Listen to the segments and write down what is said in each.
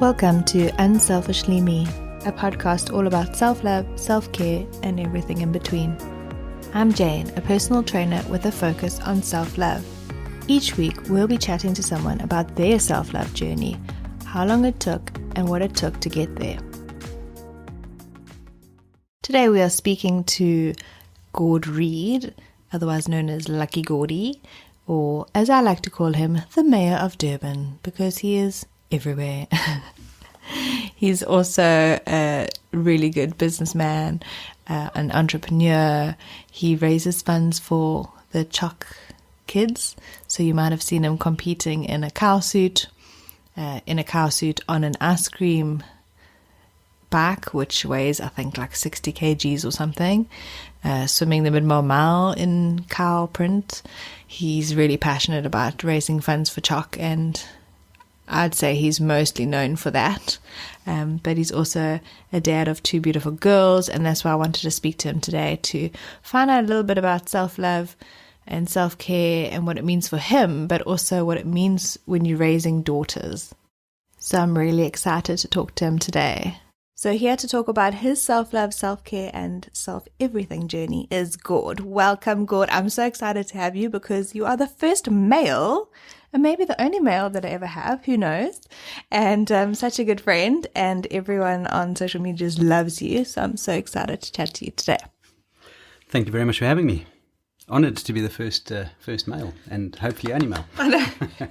Welcome to Unselfishly Me, a podcast all about self-love, self-care, and everything in between. I'm Jane, a personal trainer with a focus on self-love. Each week, we'll be chatting to someone about their self-love journey, how long it took, and what it took to get there. Today, we are speaking to Gord Reid, otherwise known as Lucky Gordy, or as I like to call him, the Mayor of Durban, because he is everywhere. He's also a really good businessman, an entrepreneur. He raises funds for the Chalk kids, so you might have seen him competing in a cow suit on an ice cream bike, which weighs I think like 60 kgs or something, swimming the mid-mile mile in cow print. He's really passionate about raising funds for Chalk, and I'd say he's mostly known for that, but he's also a dad of two beautiful girls, and that's why I wanted to speak to him today to find out a little bit about self-love and self-care and what it means for him, but also what it means when you're raising daughters. So I'm really excited to talk to him today. So here to talk about his self-love, self-care, and self-everything journey is Gord. Welcome, Gord. I'm so excited to have you because you are the first male, and maybe the only male that I ever have, who knows, and such a good friend, and everyone on social media just loves you, so I'm so excited to chat to you today. Thank you very much for having me. Honoured to be the first male, and hopefully only male. I know.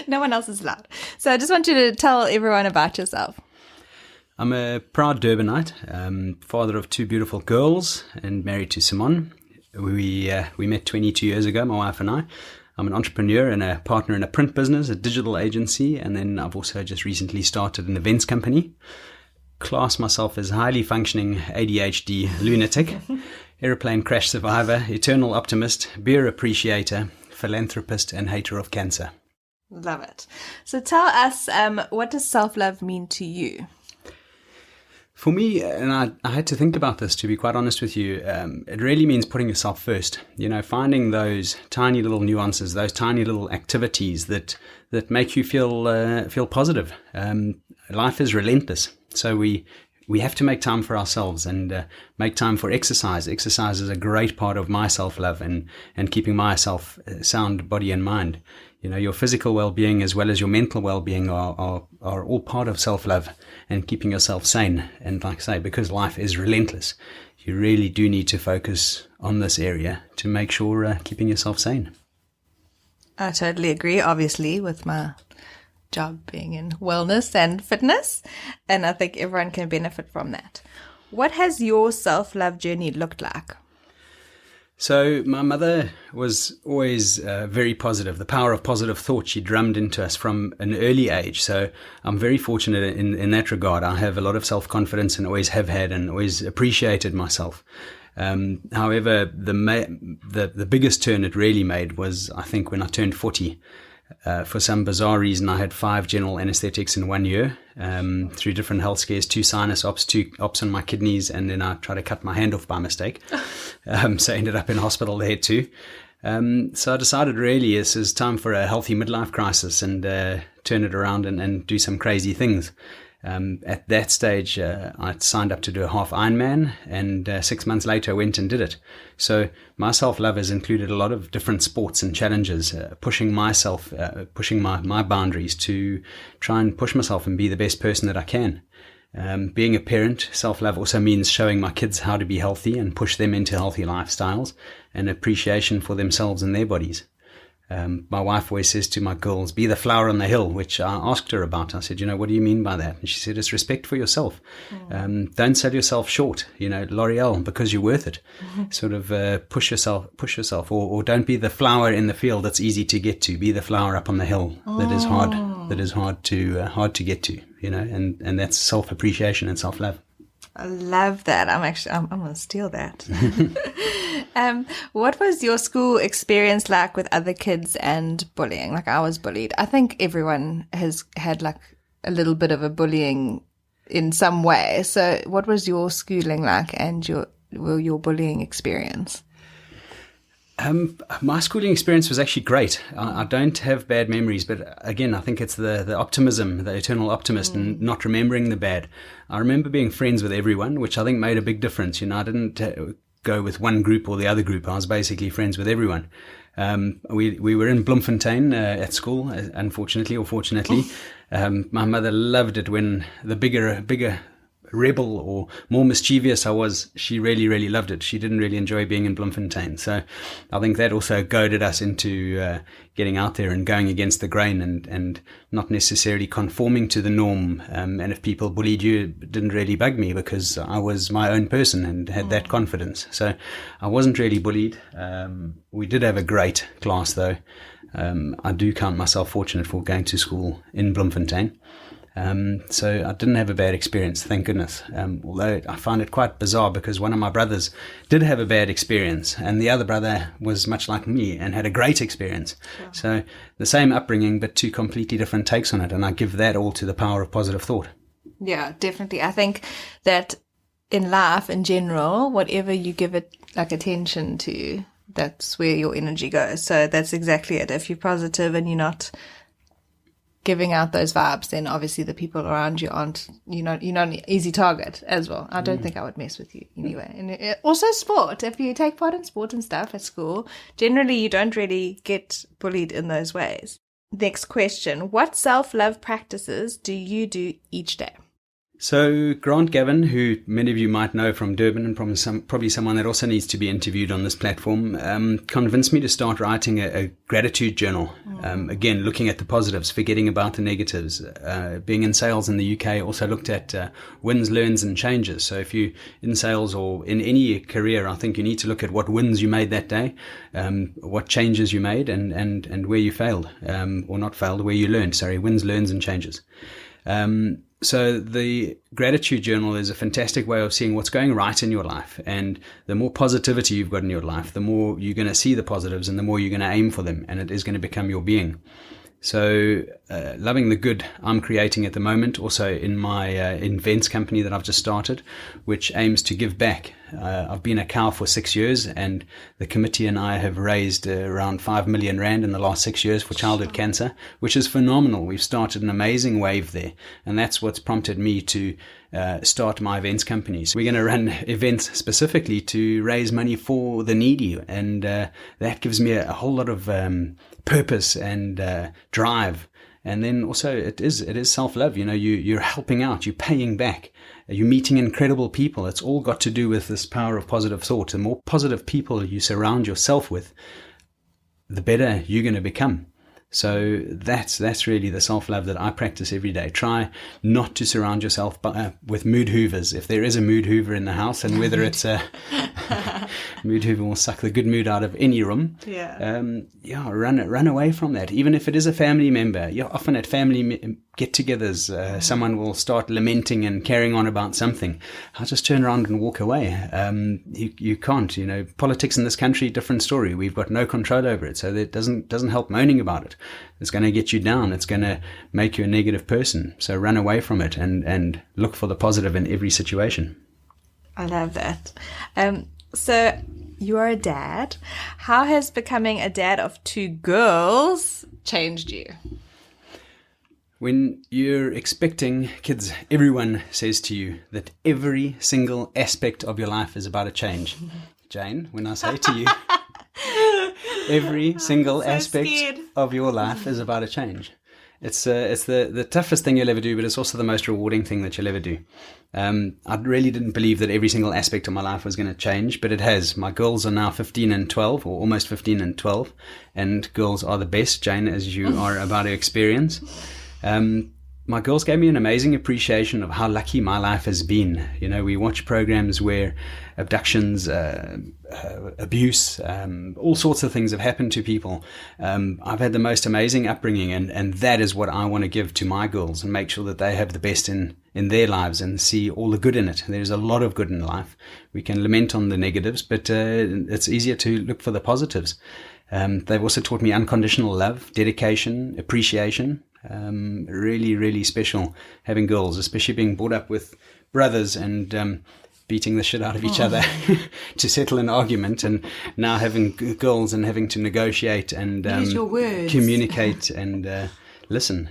No one else is allowed. So I just want you to tell everyone about yourself. I'm a proud Durbanite, father of two beautiful girls, and married to Simone. We met 22 years ago, my wife and I. I'm an entrepreneur and a partner in a print business, a digital agency, and then I've also just recently started an events company. Class myself as highly functioning ADHD lunatic, aeroplane crash survivor, eternal optimist, beer appreciator, philanthropist, and hater of cancer. Love it. So tell us, what does self-love mean to you? For me, and I had to think about this, to be quite honest with you, it really means putting yourself first. You know, finding those tiny little nuances, those tiny little activities that make you feel positive. Life is relentless, so we have to make time for ourselves and make time for exercise. Exercise is a great part of my self-love and keeping myself sound body and mind. You know, your physical well-being as well as your mental well-being are all part of self-love and keeping yourself sane. And like I say, because life is relentless, you really do need to focus on this area to make sure keeping yourself sane. I totally agree, obviously, with my job being in wellness and fitness, and I think everyone can benefit from that. What has your self-love journey looked like? So my mother was always very positive. The power of positive thought she drummed into us from an early age. So I'm very fortunate in that regard. I have a lot of self-confidence and always have had and always appreciated myself. However, the biggest turn it really made was, I think, when I turned 40. For some bizarre reason, I had 5 general anesthetics in 1 year, 3 different health scares, 2 sinus ops, 2 ops on my kidneys, and then I tried to cut my hand off by mistake. So I ended up in hospital there too. So I decided really this is time for a healthy midlife crisis and turn it around and do some crazy things. At that stage, I signed up to do a half Ironman, and 6 months later I went and did it. So my self-love has included a lot of different sports and challenges, pushing myself, pushing my boundaries to try and push myself and be the best person that I can. Being a parent, self-love also means showing my kids how to be healthy and push them into healthy lifestyles and appreciation for themselves and their bodies. My wife always says to my girls, be the flower on the hill, which I asked her about. I said, what do you mean by that? And she said, it's respect for yourself. Don't sell yourself short, L'Oreal, because you're worth it. Sort of push yourself, or don't be the flower in the field that's easy to get to. Be the flower up on the hill that is hard to get to, and that's self-appreciation and self-love. I love that. I'm going to steal that. What was your school experience like with other kids and bullying? Like, I was bullied. I think everyone has had like a little bit of a bullying in some way. So what was your schooling like and your bullying experience? My schooling experience was actually great. I don't have bad memories, but again, I think it's the optimism, the eternal optimist, and not remembering the bad. I remember being friends with everyone, which I think made a big difference. I didn't go with one group or the other group. I was basically friends with everyone. We were in Bloemfontein at school, unfortunately or fortunately. My mother loved it when the bigger rebel or more mischievous I was. She really, really loved it. She didn't really enjoy being in Bloemfontein. So I think that also goaded us into getting out there and going against the grain and not necessarily conforming to the norm. And if people bullied you, it didn't really bug me because I was my own person and had that confidence. So I wasn't really bullied. We did have a great class though. I do count myself fortunate for going to school in Bloemfontein. So I didn't have a bad experience, thank goodness. Although I find it quite bizarre because one of my brothers did have a bad experience and the other brother was much like me and had a great experience. Sure. So the same upbringing, but two completely different takes on it. And I give that all to the power of positive thought. Yeah, definitely. I think that in life in general, whatever you give it like attention to, that's where your energy goes. So that's exactly it. If you're positive and you're not giving out those vibes, then obviously the people around you aren't, you're not an easy target as well. I don't think I would mess with you anyway. And also sport, if you take part in sport and stuff at school, generally you don't really get bullied in those ways. Next question, what self-love practices do you do each day? So Grant Gavin, who many of you might know from Durban and probably someone that also needs to be interviewed on this platform, convinced me to start writing a gratitude journal. Again, looking at the positives, forgetting about the negatives. Being in sales in the UK, also looked at wins, learns and changes. So if you're in sales or in any career, I think you need to look at what wins you made that day, what changes you made and where you failed, or not failed, where you learned. Sorry, wins, learns and changes. So the gratitude journal is a fantastic way of seeing what's going right in your life. And the more positivity you've got in your life, the more you're going to see the positives and the more you're going to aim for them. And it is going to become your being. So loving the good I'm creating at the moment, also in my events company that I've just started, which aims to give back. I've been a cow for 6 years and the committee and I have raised around 5 million rand in the last 6 years for childhood cancer, which is phenomenal. We've started an amazing wave there. And that's what's prompted me to start my events company. So we're going to run events specifically to raise money for the needy. And that gives me a whole lot of purpose and drive. And then also it is self-love. You're helping out, you're paying back, you're meeting incredible people. It's all got to do with this power of positive thought. The more positive people you surround yourself with, the better you're going to become. So that's really the self-love that I practice every day. Try not to surround yourself with mood hoovers. If there is a mood hoover in the house, and whether it's a mood hoover will suck the good mood out of any room. Run away from that. Even if it is a family member, often at family get-togethers, someone will start lamenting and carrying on about something. I'll just turn around and walk away. You can't. Politics in this country, different story. We've got no control over it, so that doesn't help moaning about it. It's going to get you down. It's going to make you a negative person. So run away from it and look for the positive in every situation. I love that. So you are a dad. How has becoming a dad of 2 girls changed you? When you're expecting kids, everyone says to you that every single aspect of your life is about to change. Jane, when I say to you, every single aspect of your life is about to change. It's the toughest thing you'll ever do, but it's also the most rewarding thing that you'll ever do. I really didn't believe that every single aspect of my life was going to change, but it has. My girls are now 15 and 12, or almost 15 and 12, and girls are the best, Jane, as you are about to experience. My girls gave me an amazing appreciation of how lucky my life has been. We watch programs where abductions, abuse, all sorts of things have happened to people. I've had the most amazing upbringing, and that is what I want to give to my girls and make sure that they have the best in their lives and see all the good in it. There's a lot of good in life. We can lament on the negatives, but it's easier to look for the positives. They've also taught me unconditional love, dedication, appreciation. Really, really special having girls, especially being brought up with brothers and beating the shit out of each other to settle an argument, and now having girls and having to negotiate and use your words, communicate and listen.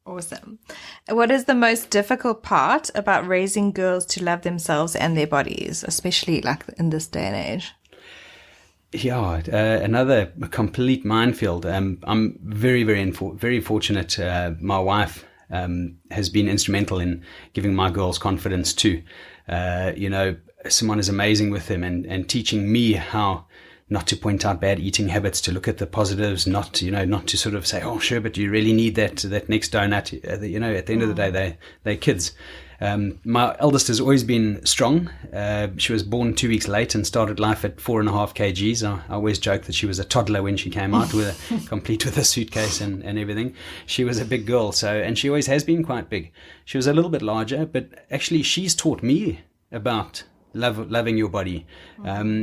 Awesome. What is the most difficult part about raising girls to love themselves and their bodies, especially like in this day and age? Yeah, another complete minefield. I'm very fortunate. My wife has been instrumental in giving my girls confidence too. Someone is amazing with them and teaching me how not to point out bad eating habits, to look at the positives, not to sort of say, oh, sure, but you really need that next donut. At the end of the day, they're kids. My eldest has always been strong. She was born 2 weeks late and started life at 4.5 kgs. I always joke that she was a toddler when she came out, complete with a suitcase and everything. She was a big girl, and she always has been quite big. She was a little bit larger, but actually she's taught me about loving your body.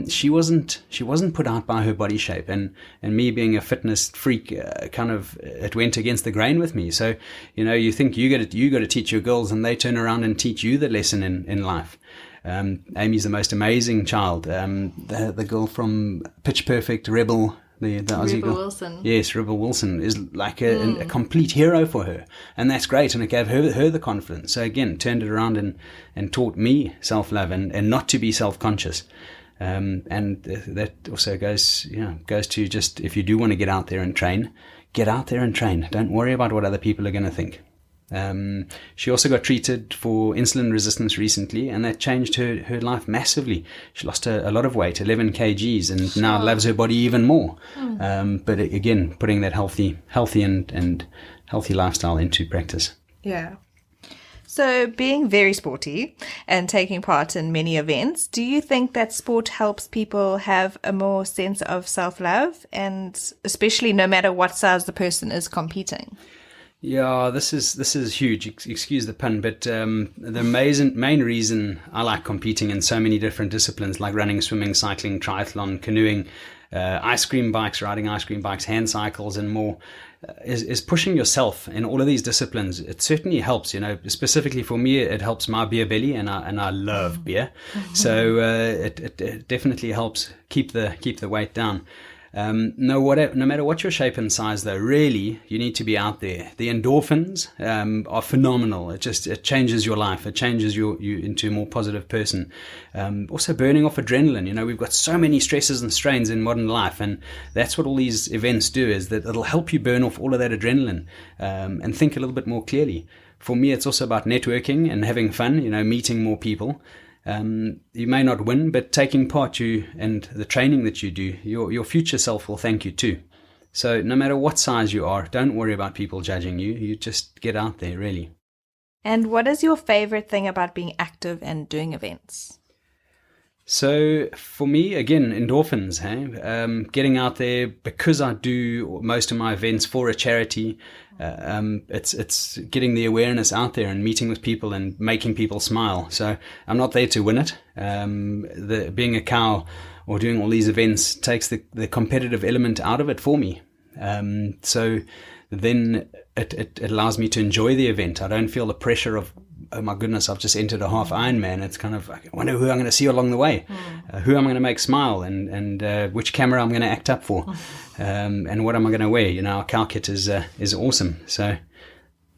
She wasn't put out by her body shape, and me being a fitness freak, it went against the grain with me. So, you think you got to teach your girls, and they turn around and teach you the lesson in life. Amy's the most amazing child. The girl from Pitch Perfect, Rebel. The Aussie girl. Wilson. Yes, Rebel Wilson is like a complete hero for her. And that's great. And it gave her the confidence. So again, turned it around and taught me self-love and not to be self-conscious. And that also goes to just, if you do want to get out there and train, get out there and train. Don't worry about what other people are going to think. She also got treated for insulin resistance recently, and that changed her life massively. She lost a lot of weight, 11 kgs, and now loves her body even more. But again, putting that healthy and healthy lifestyle into practice. Yeah. So being very sporty and taking part in many events, do you think that sport helps people have a more sense of self-love, and especially no matter what size the person is competing? Yeah, this is huge. Excuse the pun, but the main reason I like competing in so many different disciplines, like running, swimming, cycling, triathlon, canoeing, riding ice cream bikes, hand cycles, and more, is pushing yourself in all of these disciplines. It certainly helps. Specifically for me, it helps my beer belly, and I love beer, so it definitely helps keep the weight down. No matter what your shape and size, though, really, you need to be out there. The endorphins are phenomenal. It changes your life. It changes you into a more positive person. Also burning off adrenaline. We've got so many stresses and strains in modern life, and that's what all these events do, is that it'll help you burn off all of that adrenaline and think a little bit more clearly. For me, it's also about networking and having fun, meeting more people. You may not win, but taking part and the training that you do, your future self will thank you too. So no matter what size you are, don't worry about people judging you. You just get out there, really. And what is your favorite thing about being active and doing events? So for me, again, endorphins, getting out there, because I do most of my events for a charity. It's getting the awareness out there and meeting with people and making people smile. So I'm not there to win it. Being a cow or doing all these events takes the competitive element out of it for me. So then it allows me to enjoy the event. I don't feel the pressure of, oh my goodness, I've just entered a half Ironman. It's kind of like, I wonder who I'm going to see along the way, who I'm going to make smile, and which camera I'm going to act up for, and what am I going to wear. Our cow kit is awesome. So,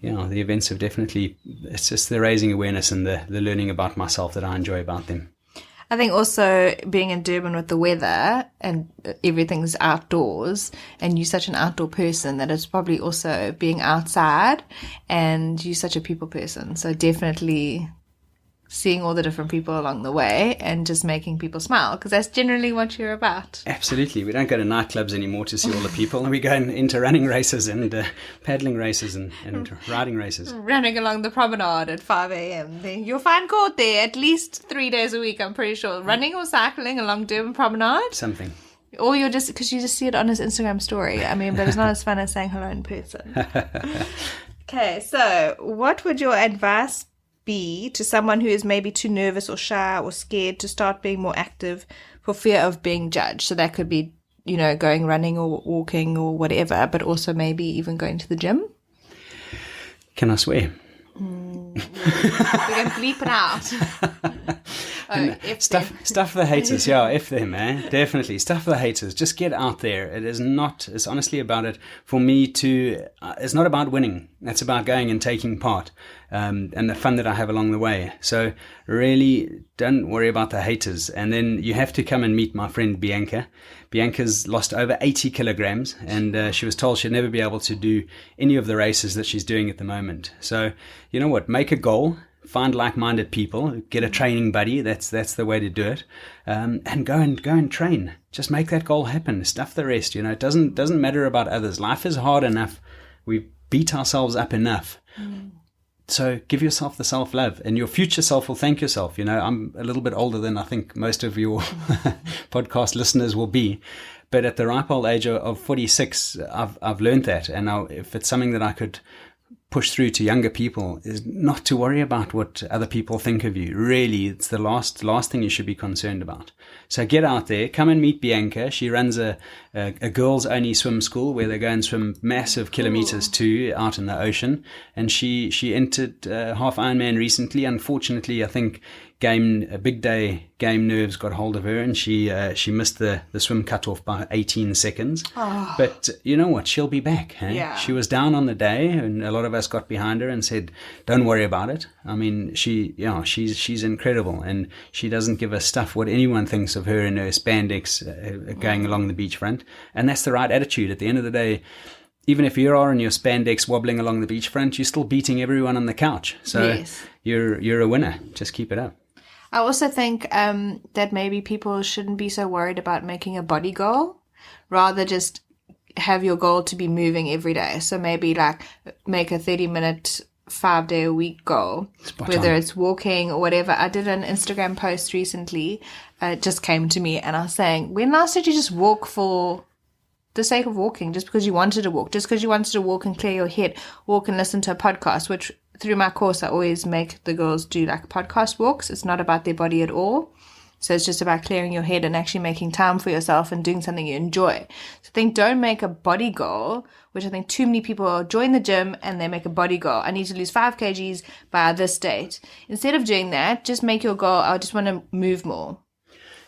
the events have definitely, it's just the raising awareness and the learning about myself that I enjoy about them. I think also being in Durban with the weather and everything's outdoors, and you're such an outdoor person, that it's probably also being outside, and you're such a people person. So definitely seeing all the different people along the way and just making people smile, because that's generally what you're about. Absolutely. We don't go to nightclubs anymore to see all the people. We go into running races and paddling races and riding races. Running along the promenade at 5 a.m. You'll find Gord there at least 3 days a week, I'm pretty sure. Running or cycling along Durban Promenade. Something. Or you're just, because you just see it on his Instagram story. I mean, but it's not as fun as saying hello in person. Okay, so what would your advice be to someone who is maybe too nervous or shy or scared to start being more active for fear of being judged? So that could be, going running or walking or whatever, but also maybe even going to the gym. Can I swear? We can bleep it out. Stuff the haters. Yeah, F them, eh? Definitely. Stuff the haters. Just get out there. It's honestly about it. For me it's not about winning. It's about going and taking part, and the fun that I have along the way. So really don't worry about the haters. And then you have to come and meet my friend Bianca. Bianca's lost over 80 kilograms, and she was told she'd never be able to do any of the races that she's doing at the moment. So you know what? Make a goal. Find like-minded people, get a training buddy. That's the way to do it, and go and train. Just make that goal happen. Stuff the rest. It doesn't matter about others. Life is hard enough. We beat ourselves up enough. So give yourself the self-love, and your future self will thank yourself. I'm a little bit older than I think most of your podcast listeners will be. But at the ripe old age of 46, I've learned that, and if it's something that I could push through to younger people, is not to worry about what other people think of you. Really, it's the last thing you should be concerned about. So get out there, come and meet Bianca. She runs a girls only swim school where they go and swim massive kilometers too out in the ocean. And she entered half Ironman recently. Unfortunately, I think a big day game nerves got hold of her, and she missed the swim cutoff by 18 seconds. Oh. But you know what? She'll be back. Eh? Yeah. She was down on the day, and a lot of us got behind her and said, "Don't worry about it." I mean, she's incredible, and she doesn't give a stuff what anyone thinks of her in her spandex going along the beachfront. And that's the right attitude. At the end of the day, even if you are in your spandex wobbling along the beachfront, you're still beating everyone on the couch. So yes. You're a winner. Just keep it up. I also think that maybe people shouldn't be so worried about making a body goal. Rather just have your goal to be moving every day. So maybe like make a 30-minute 5-day-a-week goal, whether it's walking or whatever. I did an Instagram post recently. It just came to me, and I was saying, when last did you just walk for the sake of walking, just because you wanted to walk, just because you wanted to walk and clear your head, walk and listen to a podcast, which through my course I always make the girls do like podcast walks. It's not about their body at all. So it's just about clearing your head and actually making time for yourself and doing something you enjoy. So I think don't make a body goal, which I think too many people join the gym and they make a body goal. I need to lose 5 kgs by this date. Instead of doing that, just make your goal, I just want to move more.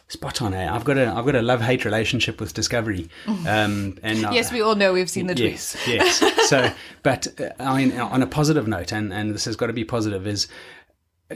Spot on, eh? I've got a love-hate relationship with Discovery, and yes, we all know, we've seen the tweets. Yes. So, but I mean, on a positive note, and this has got to be positive, is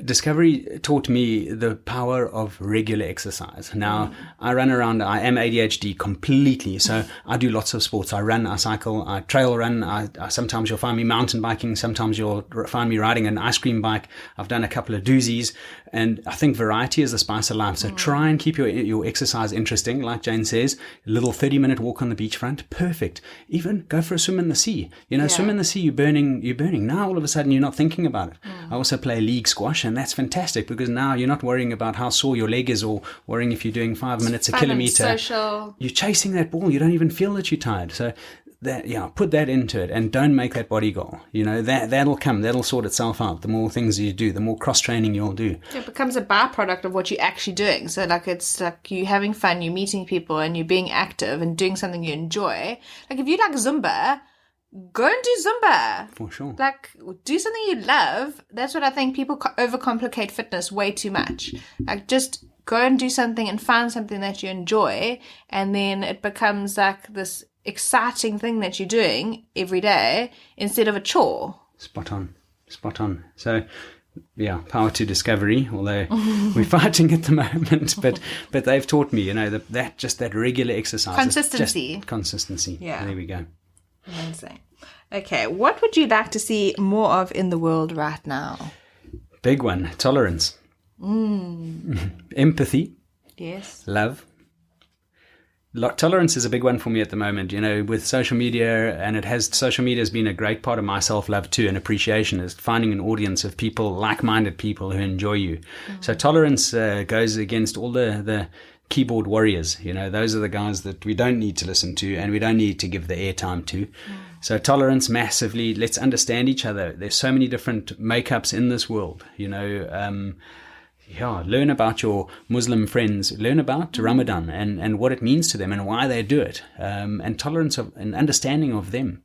Discovery taught me the power of regular exercise. Now, I run around, I am ADHD completely, so I do lots of sports. I run, I cycle, I trail run. I sometimes you'll find me mountain biking, sometimes you'll find me riding an ice cream bike. I've done a couple of doozies, and I think variety is the spice of life. So try and keep your exercise interesting. Like Jane says, a little 30-minute walk on the beachfront, perfect. Even go for a swim in the sea. Swim in the sea, you're burning. Now all of a sudden you're not thinking about it. I also play league squash, and that's fantastic because now you're not worrying about how sore your leg is or worrying if you're doing 5 minutes a kilometer. Social. You're chasing that ball. You don't even feel that you're tired. So put that into it, and don't make that body goal. That'll come. That'll sort itself out. The more things you do, the more cross training you'll do. It becomes a byproduct of what you're actually doing. So it's like you having fun, you meeting people, and you being active and doing something you enjoy. Like if you like Zumba, go and do Zumba. For sure. Like, do something you love. That's what I think people overcomplicate fitness way too much. Like, just go and do something and find something that you enjoy, and then it becomes like this exciting thing that you're doing every day instead of a chore. Spot on. So, yeah, power to Discovery, although we're fighting at the moment, but they've taught me, that regular exercise. Consistency. Yeah. There we go. Amazing. Okay, what would you like to see more of in the world right now? Big one, tolerance. Empathy. Yes. Love. Tolerance is a big one for me at the moment, with social media, and social media has been a great part of my self-love too, and appreciation is finding an audience of people, like-minded people who enjoy you. So tolerance goes against all the keyboard warriors. Those are the guys that we don't need to listen to and we don't need to give the airtime to. So tolerance massively. Let's understand each other. There's so many different makeups in this world. Learn about your Muslim friends, learn about Ramadan and what it means to them and why they do it, and tolerance and understanding of them.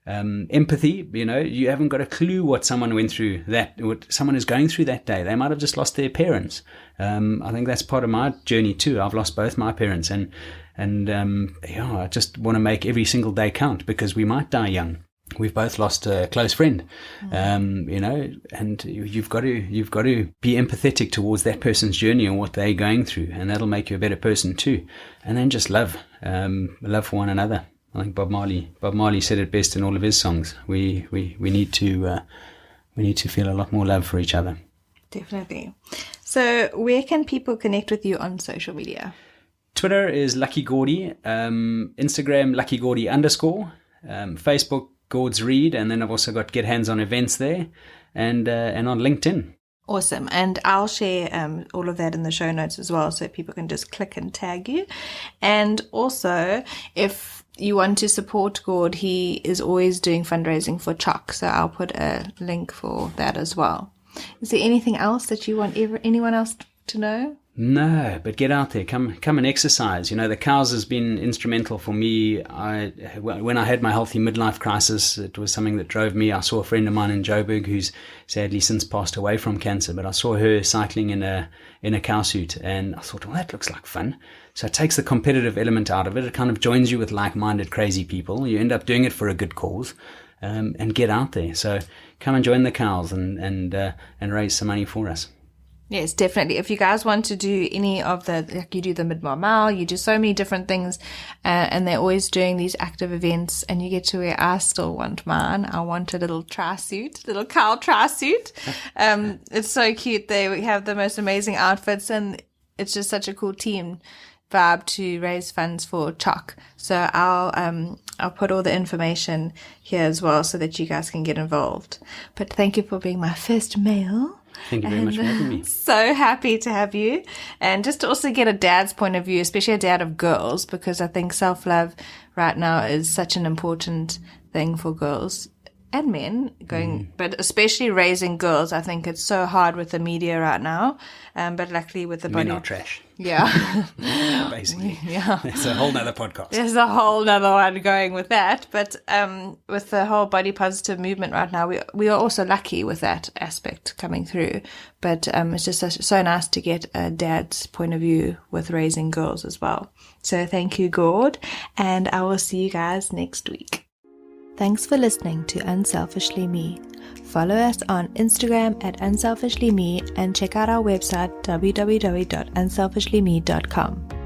Empathy, you haven't got a clue what someone went through, what someone is going through that day. They might have just lost their parents. I think that's part of my journey too. I've lost both my parents, and I just want to make every single day count, because we might die young. We've both lost a close friend, and you've got to be empathetic towards that person's journey and what they're going through, and that'll make you a better person too. And then just love for one another. I think Bob Marley said it best in all of his songs. We need to feel a lot more love for each other. Definitely. So where can people connect with you on social media? Twitter is Lucky Gordy, Instagram Lucky Gordy _ Facebook Gord Reid, and then I've also got Get Hands On events there, and on LinkedIn. Awesome. And I'll share all of that in the show notes as well, so people can just click and tag you. And also, if you want to support Gord, he is always doing fundraising for CHOC, so I'll put a link for that as well. Is there anything else that you want anyone else to know? No, but get out there, come and exercise. The cows has been instrumental for me. When I had my healthy midlife crisis, it was something that drove me. I saw a friend of mine in Joburg who's sadly since passed away from cancer, but I saw her cycling in a cow suit, and I thought, well, that looks like fun. So it takes the competitive element out of it. It kind of joins you with like-minded crazy people. You end up doing it for a good cause, and get out there. So come and join the cows and raise some money for us. Yes, definitely. If you guys want to do any of you do the mile, you do so many different things, and they're always doing these active events, and you get to wear, I still want mine. I want a little little cow tri-suit. It's so cute. They have the most amazing outfits, and it's just such a cool team vibe to raise funds for CHOC. So I'll put all the information here as well so that you guys can get involved. But thank you for being my first male. Thank you very much for having me. So happy to have you. And just to also get a dad's point of view, especially a dad of girls, because I think self-love right now is such an important thing for girls and men but especially raising girls. I think it's so hard with the media right now. But luckily with the body. Men are trash. Yeah. Basically. Yeah. It's a whole nother podcast. There's a whole nother one going with that. But with the whole body positive movement right now, we are also lucky with that aspect coming through. But it's just so nice to get a dad's point of view with raising girls as well. So thank you, Gord. And I will see you guys next week. Thanks for listening to Unselfishly Me. Follow us on Instagram at unselfishlyme and check out our website www.unselfishlyme.com.